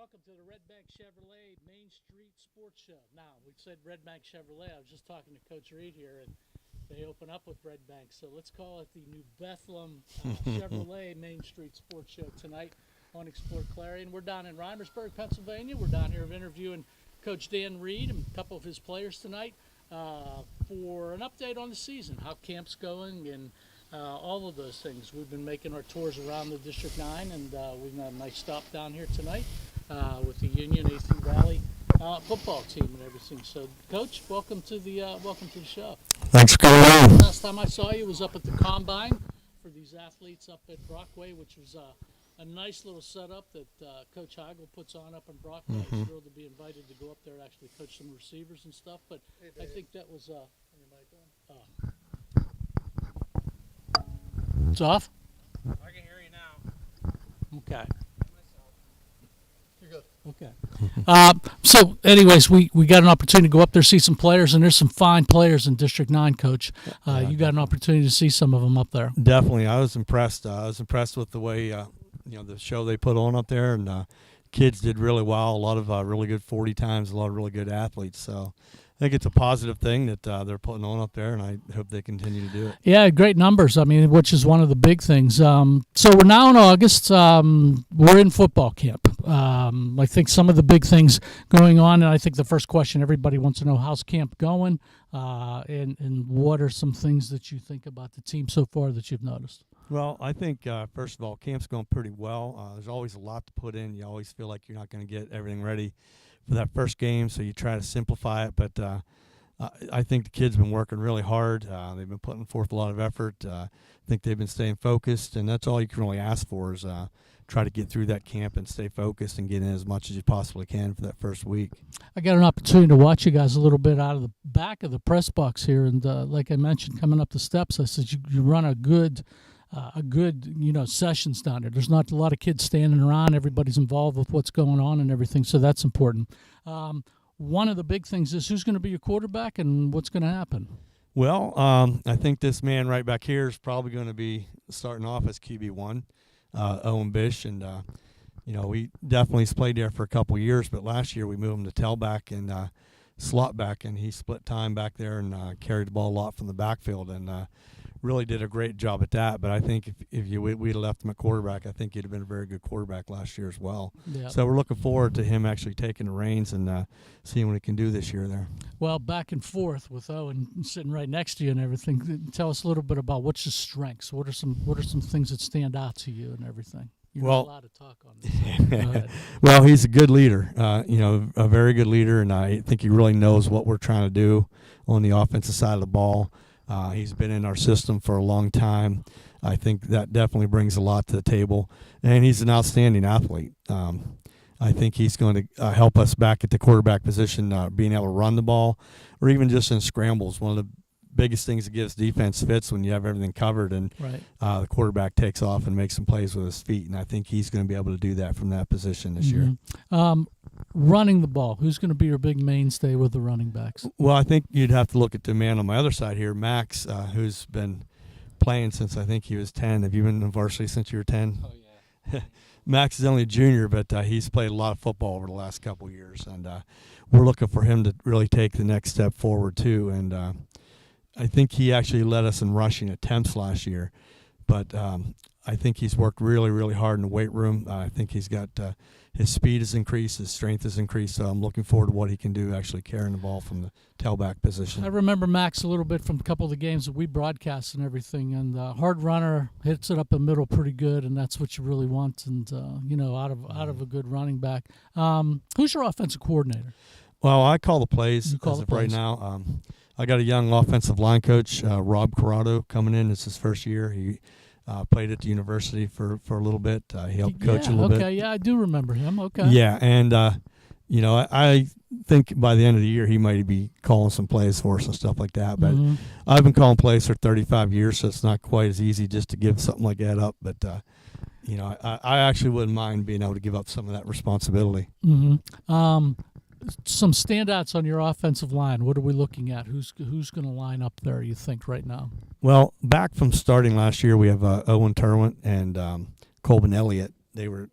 welcome to the Redbank Chevrolet Main Street Sports Show. Now, we said Redbank Chevrolet. I was just talking to Coach Reed here, and they open up with Redbank. So let's call it the New Bethlehem Chevrolet Main Street Sports Show tonight on exploreClarion. We're down in Rimersburg, Pennsylvania. We're down here interviewing Coach Dan Reed and a couple of his players tonight for an update on the season, how camp's going, and all of those things. We've been making our tours around the District 9, and we've got a nice stop down here tonight with the Union AC Valley football team and everything. So, Coach, welcome to the show. Thanks for coming on. Last time I saw you was up at the Combine for these athletes up at Brockway, which was a nice little setup that Coach Heigl puts on up in Brockway. I was thrilled to be invited to go up there and actually coach some receivers and stuff. But I think that was it's off? I can hear you now. Okay. You're good. Okay. So, anyways, we got an opportunity to go up there, see some players, and there's some fine players in District 9, Coach. You got an opportunity to see some of them up there. Definitely. I was impressed. I was impressed with the way, the show they put on up there, and kids did really well. A lot of really good 40 times, a lot of really good athletes. So I think it's a positive thing that they're putting on up there, and I hope they continue to do it. Yeah, great numbers. I mean, which is one of the big things. So we're now in August. We're in football camp. I think some of the big things going on, and I think the first question everybody wants to know, how's camp going, and what are some things that you think about the team so far that you've noticed? Well, I think, first of all, camp's going pretty well. There's always a lot to put in. You always feel like you're not going to get everything ready for that first game, so you try to simplify it. But I think the kids have been working really hard. They've been putting forth a lot of effort. I think they've been staying focused, and that's all you can really ask for is try to get through that camp and stay focused and get in as much as you possibly can for that first week. I got an opportunity to watch you guys a little bit out of the back of the press box here, and like I mentioned, coming up the steps, I said you run a good sessions down there. There's not a lot of kids standing around. Everybody's involved with what's going on and everything, so that's important. One of the big things is who's going to be your quarterback and what's going to happen? Well, I think this man right back here is probably going to be starting off as QB1, Owen Bish, and we definitely played there for a couple of years, but last year we moved him to tailback and slot back, and he split time back there and carried the ball a lot from the backfield, and really did a great job at that. But I think if we'd left him at quarterback, I think he'd have been a very good quarterback last year as well. Yep. So we're looking forward to him actually taking the reins and seeing what he can do this year there. Well, back and forth with Owen sitting right next to you and everything. Tell us a little bit about what's his strengths. What are some things that stand out to you and everything? You're not allowed to talk on this. Well, he's a good leader, a very good leader, and I think he really knows what we're trying to do on the offensive side of the ball. He's been in our system for a long time. I think that definitely brings a lot to the table, and he's an outstanding athlete. I think he's going to help us back at the quarterback position, being able to run the ball, or even just in scrambles. One of the biggest things that gives defense fits when you have everything covered, and the quarterback takes off and makes some plays with his feet, and I think he's going to be able to do that from that position this year. Running the ball, who's going to be your big mainstay with the running backs? Well, I think you'd have to look at the man on my other side here, Max, who's been playing since I think he was 10. Have you been in varsity since you were 10? Oh, yeah. Max is only a junior, but he's played a lot of football over the last couple of years, and we're looking for him to really take the next step forward too. And I think he actually led us in rushing attempts last year, but I think he's worked really, really hard in the weight room. I think he's got his speed has increased, his strength has increased, so I'm looking forward to what he can do actually carrying the ball from the tailback position. I remember Max a little bit from a couple of the games that we broadcast and everything, and hard runner, hits it up the middle pretty good, and that's what you really want, and out of a good running back. Who's your offensive coordinator? Well, I call the plays right now. I got a young offensive line coach, Rob Corrado, coming in. It's his first year. He played at the university for a little bit. He helped coach a little bit. Okay, yeah, I do remember him. Okay. Yeah, and I think by the end of the year he might be calling some plays for us and stuff like that. But I've been calling plays for 35 years, so it's not quite as easy just to give something like that up. But I actually wouldn't mind being able to give up some of that responsibility. Some standouts on your offensive line. What are we looking at? Who's going to line up there, you think, right now? Well, back from starting last year, we have Owen Terwent and Colvin Elliott. They were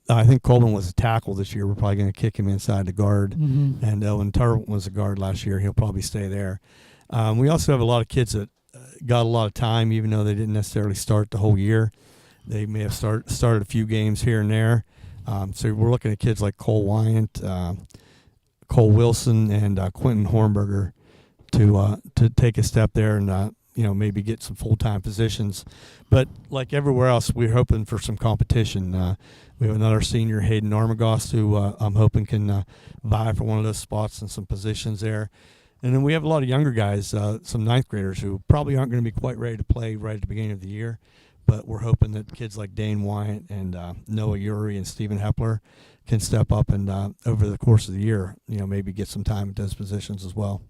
I think Coleman was a tackle this year. We're probably going to kick him inside the guard. And Owen Turtle was a guard last year. He'll probably stay there. We also have a lot of kids that got a lot of time, even though they didn't necessarily start the whole year. They may have started a few games here and there. So we're looking at kids like Cole Wyant, Cole Wilson, and Quentin Hornberger to take a step there and maybe get some full-time positions. But like everywhere else, we're hoping for some competition. We have another senior, Hayden Armagost, who I'm hoping can vie for one of those spots and some positions there. And then we have a lot of younger guys, some ninth graders who probably aren't going to be quite ready to play right at the beginning of the year. But we're hoping that kids like Dane Wyant and Noah Uri and Stephen Hepler can step up and over the course of the year, maybe get some time at those positions as well.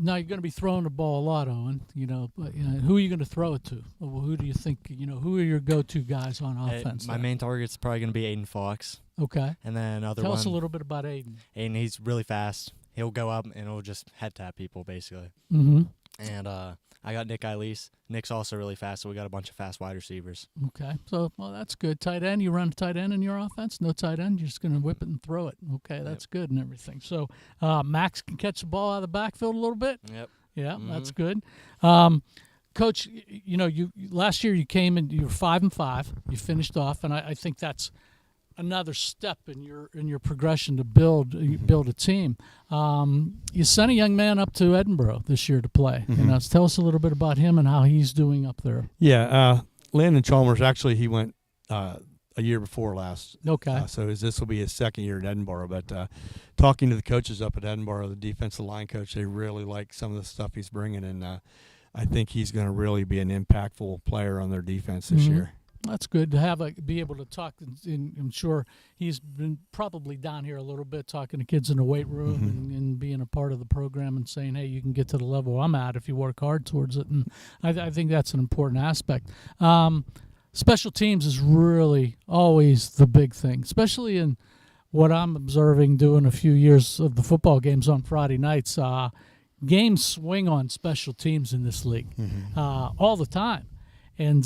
Now you're going to be throwing the ball a lot, Owen. But, who are you going to throw it to? Who do you think? Who are your go-to guys on offense? My main target's probably going to be Aiden Fox. Okay. And then Tell us a little bit about Aiden. Aiden, he's really fast. He'll go up and he'll just head tap people basically. And I got Nick Eilise. Nick's also really fast, so we got a bunch of fast wide receivers. Okay. So, that's good. Tight end, you run a tight end in your offense? No tight end? You're just going to whip it and throw it. Okay, that's good and everything. So, Max can catch the ball out of the backfield a little bit? Yep. Yeah, that's good. Coach, you last year you came and you were 5-5. You finished off, and I think that's another step in your progression to build a team. You sent a young man up to Edinburgh this year to play. Tell us a little bit about him and how he's doing up there. Yeah, Landon Chalmers, actually he went a year before last. Okay. So this will be his second year at Edinburgh. But talking to the coaches up at Edinburgh, the defensive line coach, they really like some of the stuff he's bringing, and I think he's going to really be an impactful player on their defense this year. That's good to be able to talk. And I'm sure he's been probably down here a little bit talking to kids in the weight room and being a part of the program and saying, hey, you can get to the level I'm at if you work hard towards it. And I think that's an important aspect. Special teams is really always the big thing, especially in what I'm observing doing a few years of the football games on Friday nights. Games swing on special teams in this league all the time. And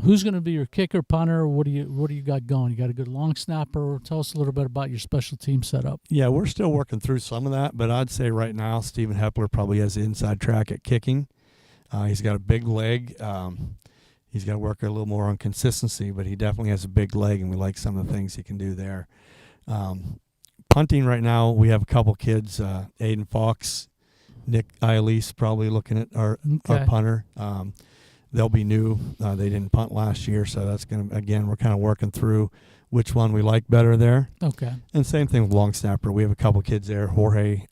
who's going to be your kicker, punter? What do you got going? You got a good long snapper? Tell us a little bit about your special team setup. Yeah, we're still working through some of that, but I'd say right now Stephen Hepler probably has the inside track at kicking. He's got a big leg. He's got to work a little more on consistency, but he definitely has a big leg, and we like some of the things he can do there. Punting right now, we have a couple kids, Aiden Fox, Nick Eilise probably looking at our punter. They'll be new. They didn't punt last year, so that's going to, again, we're kind of working through which one we like better there. Okay. And same thing with long snapper. We have a couple kids there. Jorge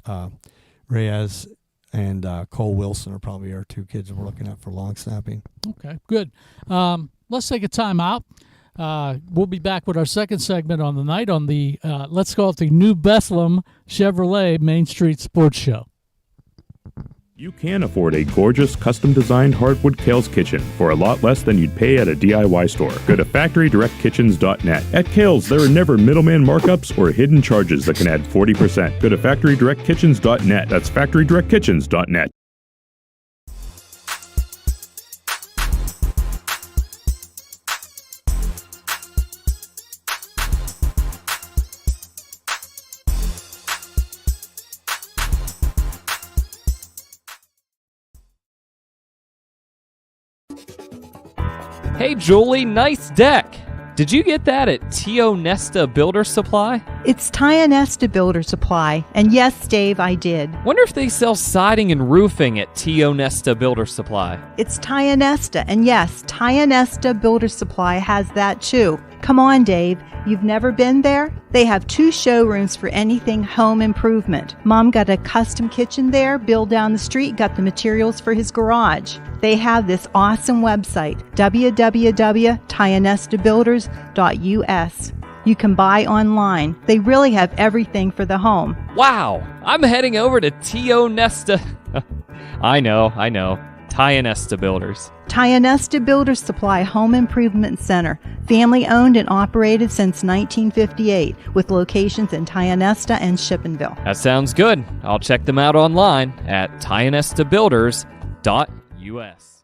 Reyes and Cole Wilson are probably our two kids that we're looking at for long snapping. Okay, good. Let's take a time out. We'll be back with our second segment on the night on the, let's call it the New Bethlehem Chevrolet Main Street Sports Show. You can afford a gorgeous, custom-designed hardwood Kale's Kitchen for a lot less than you'd pay at a DIY store. Go to FactoryDirectKitchens.net. At Kale's, there are never middleman markups or hidden charges that can add 40%. Go to FactoryDirectKitchens.net. That's FactoryDirectKitchens.net. Hey Julie, nice deck! Did you get that at Tio Nesta Builder Supply? It's Tio Nesta Builder Supply, and yes, Dave, I did. Wonder if they sell siding and roofing at Tio Nesta Builder Supply. It's Tio Nesta, and yes, Tio Nesta Builder Supply has that too. Come on, Dave. You've never been there? They have 2 showrooms for anything home improvement. Mom got a custom kitchen there. Bill down the street got the materials for his garage. They have this awesome website, www.tionestabuilders.us. You can buy online. They really have everything for the home. Wow! I'm heading over to Tio Nesta. I know. Tio Nesta Builders. Tio Nesta Builder Supply Home Improvement Center, family owned and operated since 1958, with locations in Tio Nesta and Shippenville. That sounds good. I'll check them out online at tionestabuilders.us.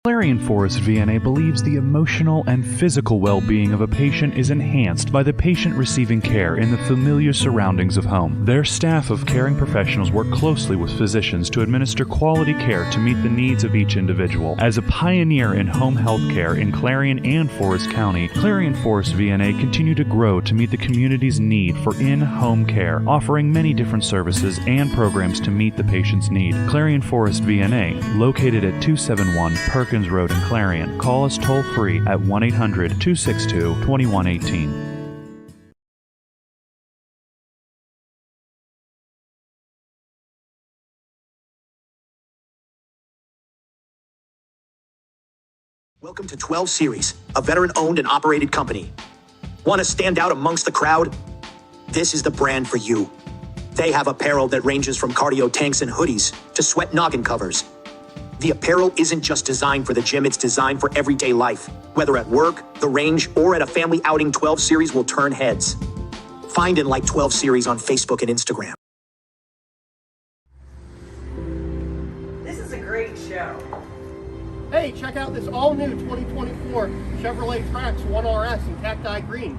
Clarion Forest VNA believes the emotional and physical well-being of a patient is enhanced by the patient receiving care in the familiar surroundings of home. Their staff of caring professionals work closely with physicians to administer quality care to meet the needs of each individual. As a pioneer in home health care in Clarion and Forest County, Clarion Forest VNA continue to grow to meet the community's need for in-home care, offering many different services and programs to meet the patient's need. Clarion Forest VNA, located at 271 Perkins Road in Clarion. Call us toll-free at 1-800-262-2118. Welcome to 12 Series, a veteran-owned and operated company. Want to stand out amongst the crowd? This is the brand for you. They have apparel that ranges from cardio tanks and hoodies to sweat noggin covers. The apparel isn't just designed for the gym, it's designed for everyday life. Whether at work, the range, or at a family outing, 12 Series will turn heads. Find and like 12 Series on Facebook and Instagram. This is a great show. Hey, check out this all-new 2024 Chevrolet Trax 1RS in cacti green.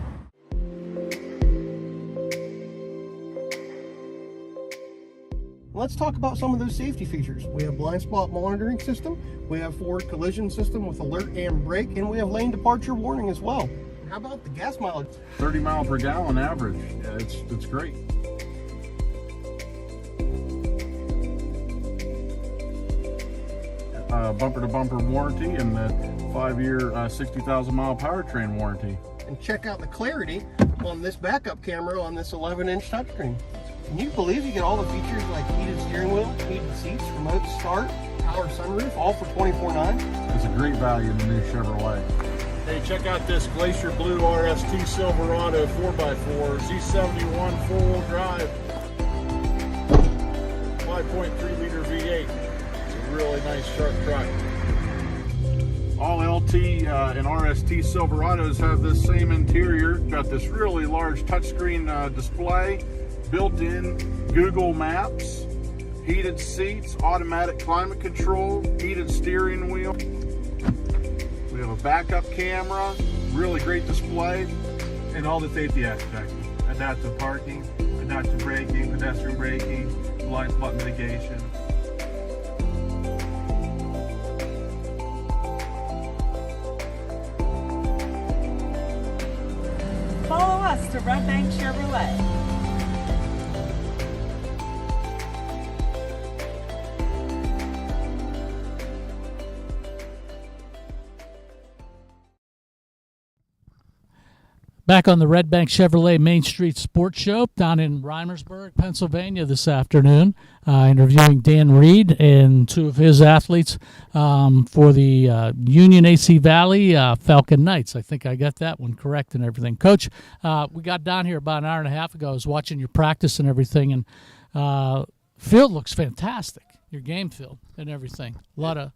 Let's talk about some of those safety features. We have blind spot monitoring system, we have forward collision system with alert and brake, and we have lane departure warning as well. How about the gas mileage? 30 miles per gallon average. Yeah, it's great. Bumper-to-bumper warranty and the 5-year 60,000 mile powertrain warranty. And check out the clarity on this backup camera on this 11-inch touchscreen. Can you believe you get all the features like heated steering wheel, heated seats, remote start, power sunroof, all for $24,900? It's a great value in the new Chevrolet. Hey, check out this Glacier Blue RST Silverado 4x4 Z71 4-wheel drive, 5.3 liter V8. It's a really nice, sharp truck. All LT and RST Silverados have this same interior. Got this really large touchscreen display. Built-in Google Maps, heated seats, automatic climate control, heated steering wheel. We have a backup camera, really great display, and all the safety aspects. Adaptive parking, adaptive braking, pedestrian braking, blind spot mitigation. Follow us to Redbank Chevrolet. Back on the Redbank Chevrolet Main Street Sports Show down in Rimersburg, Pennsylvania this afternoon, interviewing Dan Reed and two of his athletes for the Union AC Valley Falcon-Knights. I think I got that one correct and everything. Coach, we got down here about an hour and a half ago. I was watching your practice and everything, and field looks fantastic. Your game field and everything.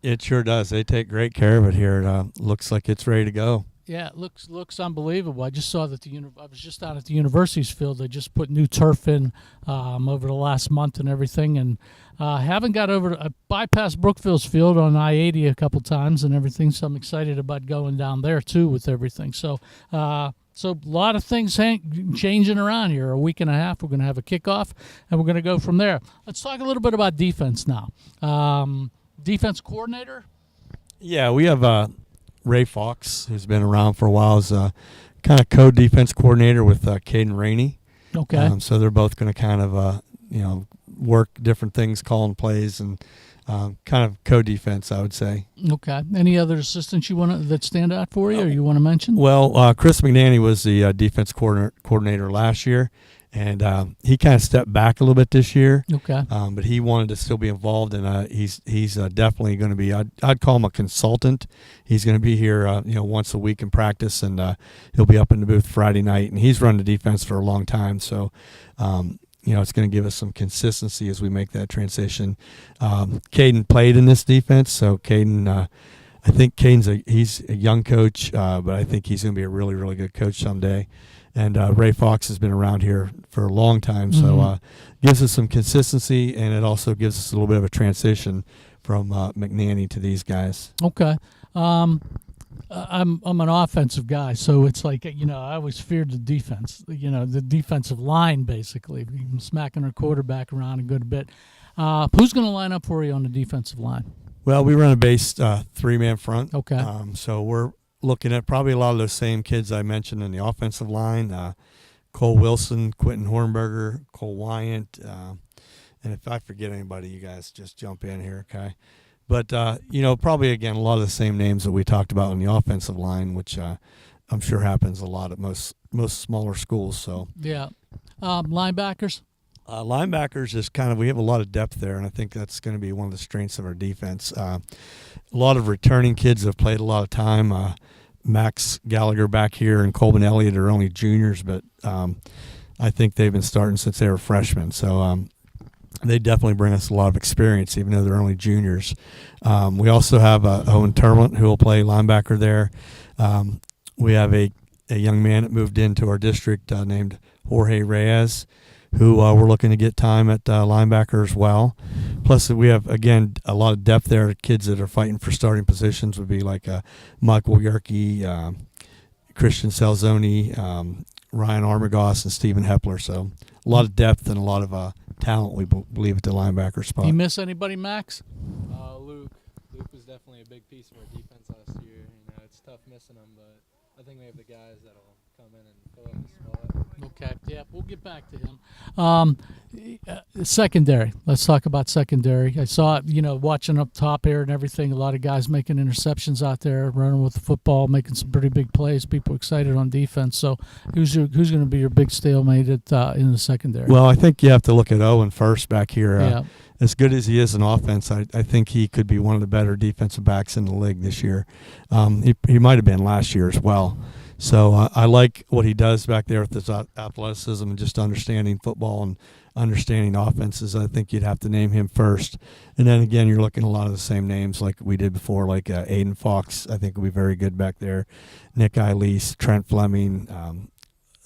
It sure does. They take great care of it here. It looks like it's ready to go. Yeah, it looks unbelievable. I just saw that I was just down at the university's field. They just put new turf in over the last month and everything, and haven't got over to bypassed Brookfield's field on I-80 a couple times and everything. So I'm excited about going down there too with everything. So a lot of things changing around here. A week and a half, we're going to have a kickoff, and we're going to go from there. Let's talk a little bit about defense now. Defense coordinator. Yeah, we have Ray Fox, who's been around for a while, is kind of co-defense coordinator with Caden Rainey. Okay. So they're both going to kind of, work different things, calling plays, and kind of co-defense, I would say. Okay. Any other assistants that stand out for you or you want to mention? Well, Chris McNanny was the defense coordinator last year, and he kind of stepped back a little bit this year. Okay. But he wanted to still be involved, and he's definitely going to be. I'd call him a consultant. He's going to be here, once a week in practice, and he'll be up in the booth Friday night. And he's run the defense for a long time, so it's going to give us some consistency as we make that transition. Caden played in this defense, so Caden. I think he's a young coach, but I think he's going to be a really, really good coach someday. And Ray Fox has been around here for a long time, so gives us some consistency, and it also gives us a little bit of a transition McNanny to these guys. Okay. I'm an offensive guy, so it's like, I always feared the defense. The defensive line, basically, smacking our quarterback around a good bit. Who's going to line up for you on the defensive line? Well, we run a base 3-man front. Okay. So we're looking at probably a lot of those same kids I mentioned in the offensive line. Cole Wilson, Quentin Hornberger, Cole Wyant. And if I forget anybody, you guys just jump in here, okay? But, probably, again, a lot of the same names that we talked about in the offensive line, which I'm sure happens a lot at most smaller schools. So yeah. Linebackers? Linebackers is we have a lot of depth there, and I think that's going to be one of the strengths of our defense. A lot of returning kids have played a lot of time. Max Gallagher back here and Colvin Elliott are only juniors, but I think they've been starting since they were freshmen. So they definitely bring us a lot of experience, even though they're only juniors. We also have Owen Turlant, who will play linebacker there. We have a young man that moved into our district named Jorge Reyes, who we're looking to get time at linebacker as well. Plus, we have, again, a lot of depth there. Kids that are fighting for starting positions would be like Michael Yerke, Christian Salzoni, Ryan Armagoss, and Stephen Hepler. So a lot of depth and a lot of talent, we believe, at the linebacker spot. You miss anybody, Max? Luke. Luke was definitely a big piece of our defense last year. It's tough missing him, but I think we have the guys that'll come in and fill up the spot. Okay, yeah, we'll get back to him. Secondary. Let's talk about secondary. I saw it, watching up top here and everything, a lot of guys making interceptions out there, running with the football, making some pretty big plays. People excited on defense. So who's going to be your big stalemate in the secondary? Well, I think you have to look at Owen first back here. Yeah. As good as he is in offense, I think he could be one of the better defensive backs in the league this year. He might have been last year as well. So I like what he does back there with his athleticism and just understanding football and understanding offenses. I think you'd have to name him first. And then, again, you're looking at a lot of the same names like we did before, like Aiden Fox, I think will be very good back there. Nick Eilese, Trent Fleming,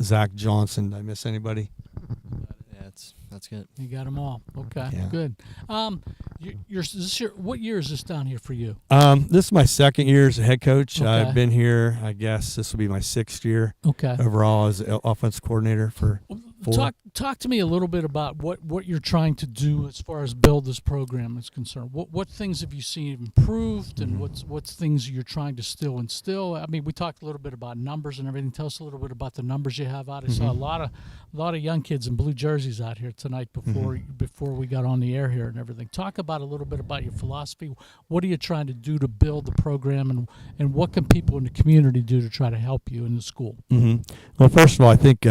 Zach Johnson. Did I miss anybody? Yeah, that's good. You got them all. Okay, Yeah. good. What year is this down here for you? This is my second year as a head coach. Okay. I've been here, I guess this will be my 6th year Okay. overall as offense coordinator for 4. Talk to me a little bit about what you're trying to do as far as build this program is concerned. What things have you seen improved, and what's things you're trying to still instill? I mean, we talked a little bit about numbers and everything. Tell us a little bit about the numbers you have out. I saw a lot of young kids in blue jerseys out here tonight before we got on the air here and everything. Talk about a little bit about your philosophy. What are you trying to do to build the program, and what can people in the community do to try to help you in the school? Well, first of all, I think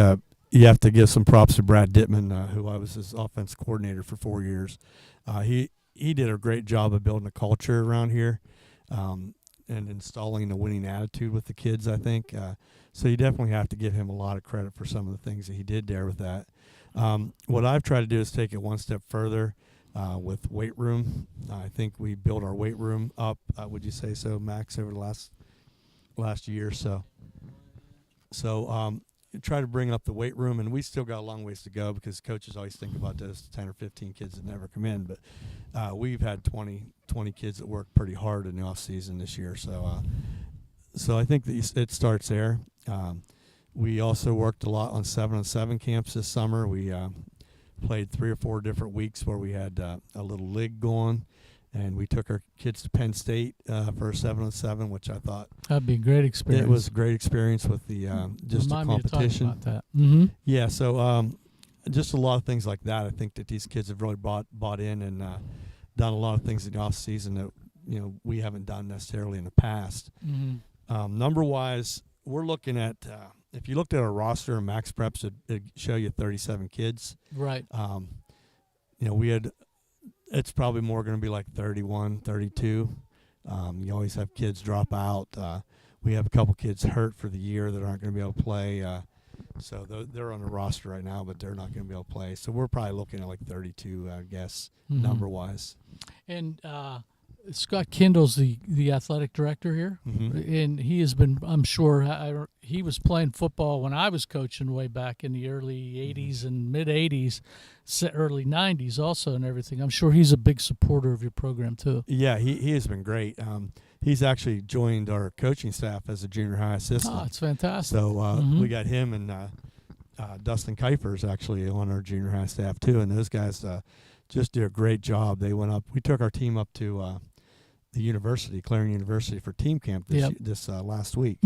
you have to give some props to Brad Dittman, who I was his offense coordinator for 4 years. He did a great job of building a culture around here and installing a winning attitude with the kids, I think. So you definitely have to give him a lot of credit for some of the things that he did there with that. What I've tried to do is take it one step further with weight room. I think we built our weight room up, would you say so, Max, over the last year or so? So try to bring up the weight room, and we still got a long ways to go because coaches always think about those 10 or 15 kids that never come in. But we've had 20 kids that work pretty hard in the off season this year. So I think that it starts there. We also worked a lot on 7-on-7 camps this summer. We played 3 or 4 different weeks where we had a little league going. And we took our kids to Penn State for a 7-on-7, which I thought that'd be a great experience. It was a great experience with the just the competition. Me to talk about that. Yeah, so just a lot of things like that. I think that these kids have really bought in and done a lot of things in the off season that we haven't done necessarily in the past. Number wise, we're looking at if you looked at our roster and Max Preps, it'd show you 37 kids. Right. We had. It's probably more going to be like 31, 32. You always have kids drop out. We have a couple kids hurt for the year that aren't going to be able to play. So they're on the roster right now, but they're not going to be able to play. So we're probably looking at like 32, I guess, number-wise. And Scott Kindle's the athletic director here, and he has been. I'm sure he was playing football when I was coaching way back in the early '80s and mid '80s, early '90s also, and everything. I'm sure he's a big supporter of your program too. Yeah, he has been great. He's actually joined our coaching staff as a junior high assistant. Oh, it's fantastic. So we got him and Dustin Kuiper's actually on our junior high staff too, and those guys just did a great job. They went up. We took our team up to the university, Clarion University, for team camp this last week,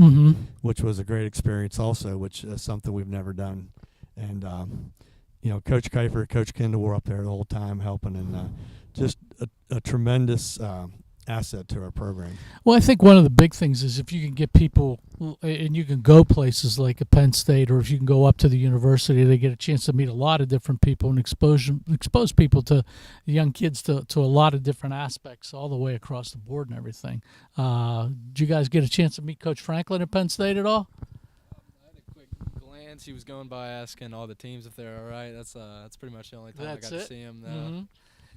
which was a great experience also, which is something we've never done. And Coach Kuiper, Coach Kendall were up there the whole time helping, and just a tremendous asset to our program. Well, I think one of the big things is if you can get people, and you can go places like a Penn State, or if you can go up to the university, they get a chance to meet a lot of different people and expose people to young kids to a lot of different aspects all the way across the board and everything. Did you guys get a chance to meet Coach Franklin at Penn State at all? I had a quick glance. He was going by asking all the teams if they're all right. That's pretty much the only time I got to see him.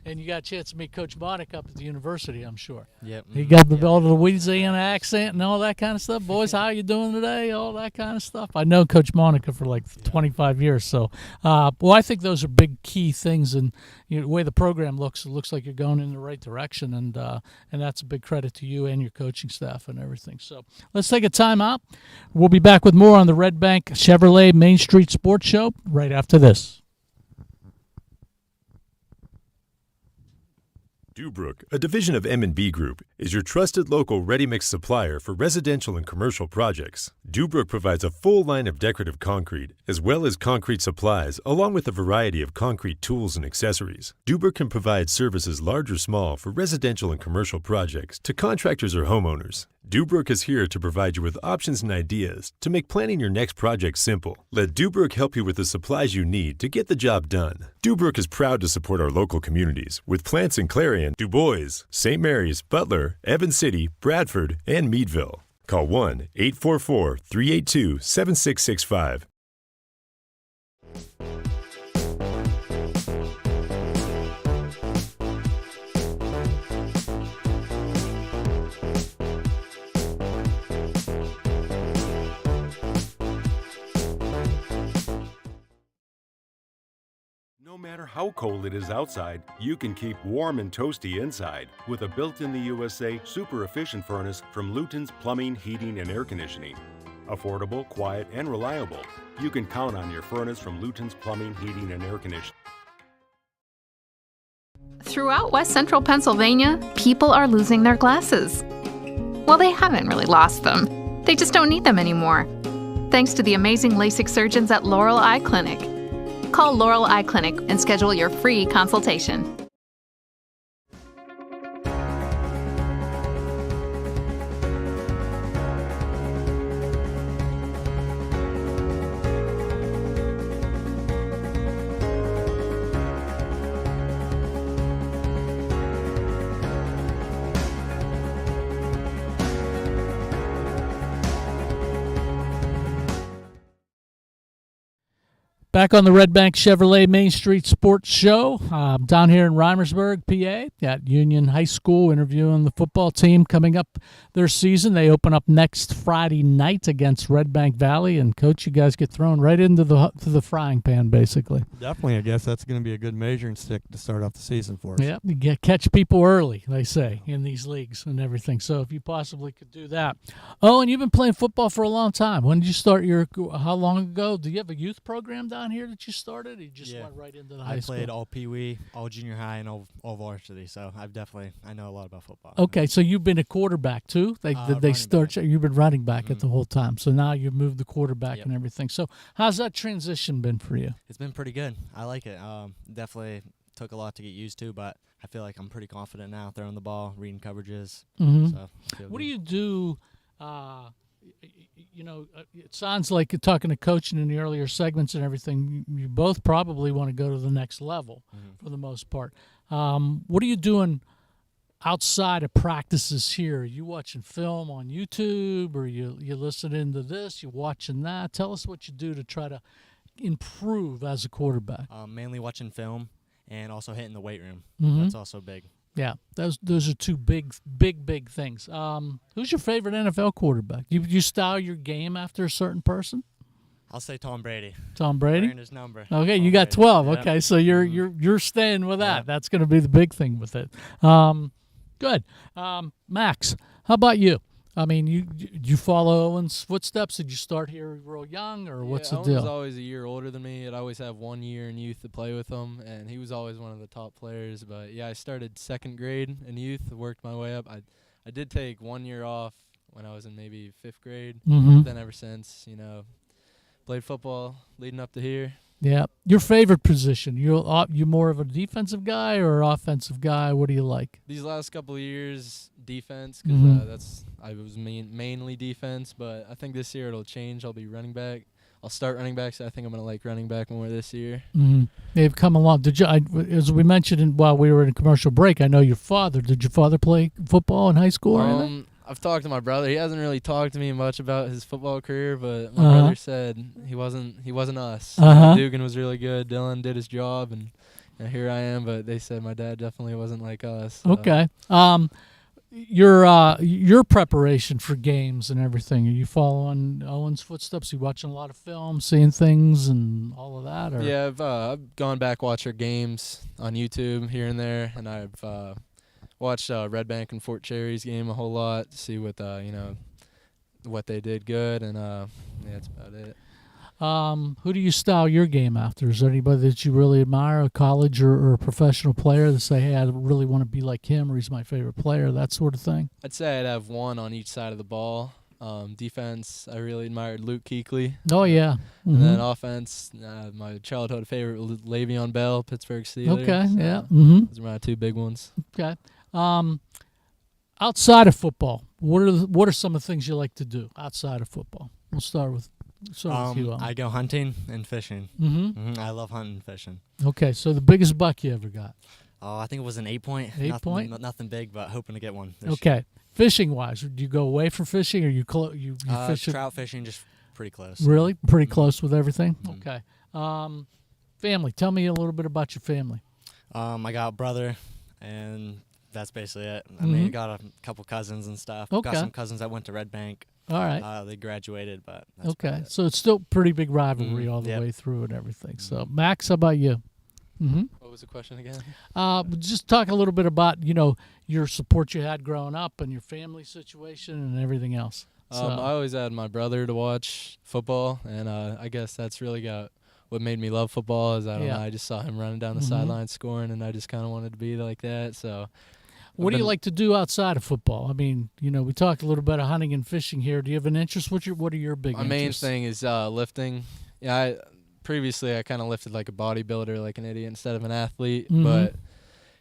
And you got a chance to meet Coach Bonnick up at the university, I'm sure. Yep. He got all the Louisiana accent and all that kind of stuff. Boys, how you doing today? All that kind of stuff. I know Coach Monica for like 25 years. So, I think those are big key things. And the way the program looks, it looks like you're going in the right direction. And that's a big credit to you and your coaching staff and everything. So let's take a time out. We'll be back with more on the Redbank Chevrolet Main Street Sports Show right after this. Dubrook, a division of M&B Group, is your trusted local ready-mix supplier for residential and commercial projects. Dubrook provides a full line of decorative concrete, as well as concrete supplies, along with a variety of concrete tools and accessories. Dubrook can provide services large or small for residential and commercial projects to contractors or homeowners. Dubrook is here to provide you with options and ideas to make planning your next project simple. Let Dubrook help you with the supplies you need to get the job done. Dubrook is proud to support our local communities with plants in Clarion, Du Bois, St. Mary's, Butler, Evans City, Bradford, and Meadville. Call 1-844-382-7665. No matter how cold it is outside, you can keep warm and toasty inside with a built-in-the-USA super efficient furnace from Luton's Plumbing, Heating, and Air Conditioning. Affordable, quiet, and reliable. You can count on your furnace from Luton's Plumbing, Heating, and Air Conditioning. Throughout West Central Pennsylvania, people are losing their glasses. Well, they haven't really lost them. They just don't need them anymore. Thanks to the amazing LASIK surgeons at Laurel Eye Clinic. Call Laurel Eye Clinic and schedule your free consultation. Back on the Redbank Chevrolet Main Street Sports Show, down here in Rimersburg, PA, at Union High School, interviewing the football team coming up their season. They open up next Friday night against Redbank Valley, and Coach, you guys get thrown right into the frying pan, basically. Definitely, I guess that's going to be a good measuring stick to start off the season for us. Yeah, you catch people early, they say, in these leagues and everything. So if you possibly could do that. Oh, and you've been playing football for a long time. When did you start how long ago? Do you have a youth program down here that you started? Or you just went right into the high school? I played all Pee-wee, all junior high, and all varsity, so I know a lot about football. Okay, so you've been a quarterback too? You've been running back at the whole time, so now you've moved the quarterback and everything. So how's that transition been for you? It's been pretty good. I like it. Definitely took a lot to get used to, but I feel like I'm pretty confident now throwing the ball, reading coverages. So what do you do? It sounds like you're talking to coaching in the earlier segments and everything. You both probably want to go to the next level for the most part. What are you doing outside of practices here? Are you watching film on YouTube, or you listening to this, you watching that? Tell us what you do to try to improve as a quarterback. Mainly watching film and also hitting the weight room. Mm-hmm. That's also big. Yeah, those are two big things. Who's your favorite NFL quarterback? You style your game after a certain person? I'll say Tom Brady. Tom Brady? Wearing his number. Okay, Tom you got Brady. 12. Yep. Okay, so you're staying with that. Yep. That's going to be the big thing with it. Good. Max, how about you? I mean, you follow Owen's footsteps? Did you start here real young, or what's the Owen deal? was always a year older than me. I'd always have 1 year in youth to play with him, and he was always one of the top players. But, yeah, I started second grade in youth, worked my way up. I did take 1 year off when I was in maybe fifth grade. Mhm. Then ever since, played football leading up to here. Yeah. Your favorite position? You more of a defensive guy or offensive guy? What do you like? These last couple of years, defense, because Mhm. I was mainly defense. But I think this year it'll change. I'll be running back. I'll start running back, so I think I'm going to like running back more this year. Mm-hmm. They've come along. As we mentioned while we were in a commercial break, I know your father. Did your father play football in high school or anything? I've talked to my brother. He hasn't really talked to me much about his football career, but my brother said he wasn't us. Dugan was really good. Dylan did his job, and here I am. But they said my dad definitely wasn't like us. So. Okay. Your preparation for games and everything. Are you following Owen's footsteps? Are you watching a lot of film, seeing things, and all of that? Or? Yeah, I've gone back watch our games on YouTube here and there, and I've watched Redbank and Fort Cherry's game a whole lot to see what what they did good, and that's about it. Who do you style your game after? Is there anybody that you really admire, a college or a professional player, that say, hey, I really want to be like him, or he's my favorite player, that sort of thing? I'd say I'd have one on each side of the ball. Defense, I really admired Luke Kuechly. Oh, yeah. Mm-hmm. And then offense, my childhood favorite, Le'Veon Bell, Pittsburgh Steelers. Okay, so yeah. Mm-hmm. Those are my two big ones. Okay. Outside of football, what are some of the things you like to do outside of football? We'll start with you. I go hunting and fishing. Mm-hmm. I love hunting and fishing. Okay, so the biggest buck you ever got? Oh, I think it was an 8-point. Nothing big, but hoping to get one. Okay. Fishing-wise, do you go away from fishing, or you fish? Trout fishing, just pretty close. Really? Pretty close with everything? Mm-hmm. Okay. Family. Tell me a little bit about your family. I got a brother, and that's basically it. I mean, got a couple cousins and stuff. Okay. Got some cousins that went to Redbank. All right. They graduated, but that's okay. So it's still pretty big rivalry all the way through and everything. So, Max, how about you? Mm-hmm. What was the question again? Just talk a little bit about, your support you had growing up and your family situation and everything else. I always had my brother to watch football, and I guess that's really got what made me love football. Is I just saw him running down the sideline scoring, and I just kind of wanted to be like that. So, what do you like to do outside of football? I mean, we talked a little bit of hunting and fishing here. Do you have an interest? What are your big interests? My main thing is lifting. Yeah, previously I kind of lifted like a bodybuilder, like an idiot, instead of an athlete. Mm-hmm. But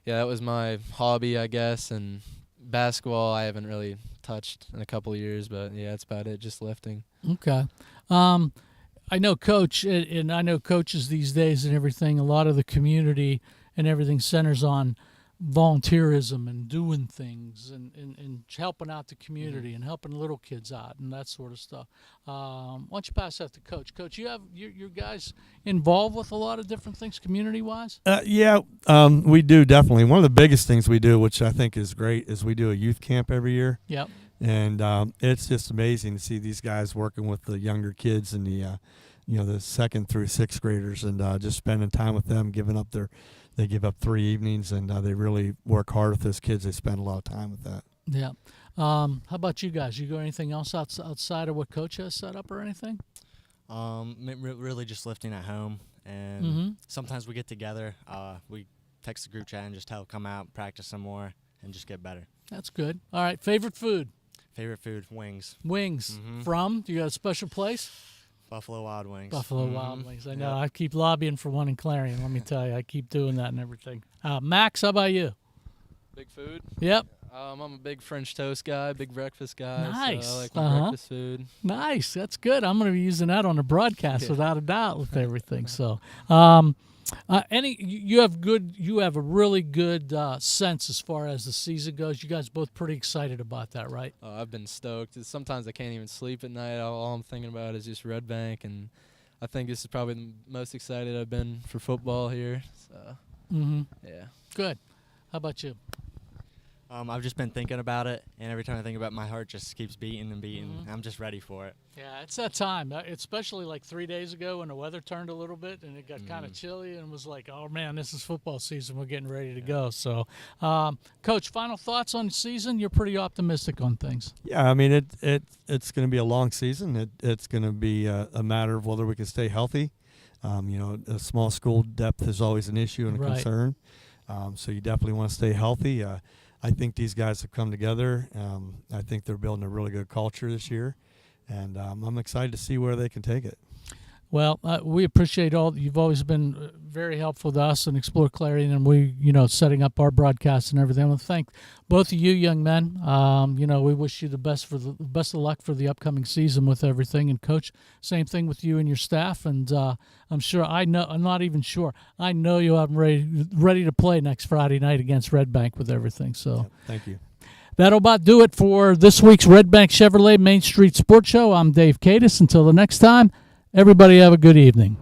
yeah, that was my hobby, I guess. And basketball I haven't really touched in a couple of years, but yeah, that's about it, just lifting. Okay. I know Coach, and I know coaches these days and everything, a lot of the community and everything centers on volunteerism and doing things and helping out the community and helping little kids out and that sort of stuff. Why don't you pass that to Coach? Coach, you have your guys involved with a lot of different things community-wise? Yeah, we do, definitely. One of the biggest things we do, which I think is great, is we do a youth camp every year. Yep. And it's just amazing to see these guys working with the younger kids and the second through sixth graders, and just spending time with them, they give up 3 evenings, and they really work hard with those kids. They spend a lot of time with that. Yeah. How about you guys? You got anything else outside of what Coach has set up or anything? Really just lifting at home, and sometimes we get together. We text the group chat and just come out, practice some more, and just get better. That's good. All right. Favorite food? Favorite food, wings. Wings. From? Do you got a special place? Buffalo Wild Wings. Buffalo Wild Wings. I know. Yep. I keep lobbying for one in Clarion. Let me tell you, I keep doing that and everything. Max, how about you? Big food? Yep. I'm a big French toast guy, big breakfast guy. Nice. So I like my breakfast food. Nice. That's good. I'm going to be using that on the broadcast without a doubt with everything. So, you have a really good sense as far as the season goes. You guys both pretty excited about that, right? I've been stoked. Sometimes I can't even sleep at night. All I'm thinking about is just Redbank, and I think this is probably the most excited I've been for football here. So, yeah. Good. How about you? I've just been thinking about it, and every time I think about it, my heart just keeps beating and beating. Mm-hmm. I'm just ready for it. Yeah, it's that time, especially like 3 days ago when the weather turned a little bit and it got kind of chilly and was like, oh, man, this is football season. We're getting ready to go. So, Coach, final thoughts on the season? You're pretty optimistic on things. Yeah, I mean, it's going to be a long season. It's going to be a matter of whether we can stay healthy. A small school depth is always an issue and a concern. So you definitely want to stay healthy. I think these guys have come together. I think they're building a really good culture this year, and I'm excited to see where they can take it. Well, we appreciate you've always been very helpful to us and Explore Clarion, and we, setting up our broadcast and everything. I want to thank both of you young men. We wish you the best of luck for the upcoming season with everything. And Coach, same thing with you and your staff. And I'm not even sure. I know you'll have them ready to play next Friday night against Redbank with everything. So thank you. That'll about do it for this week's Redbank Chevrolet Main Street Sports Show. I'm Dave Cadis. Until the next time, everybody have a good evening.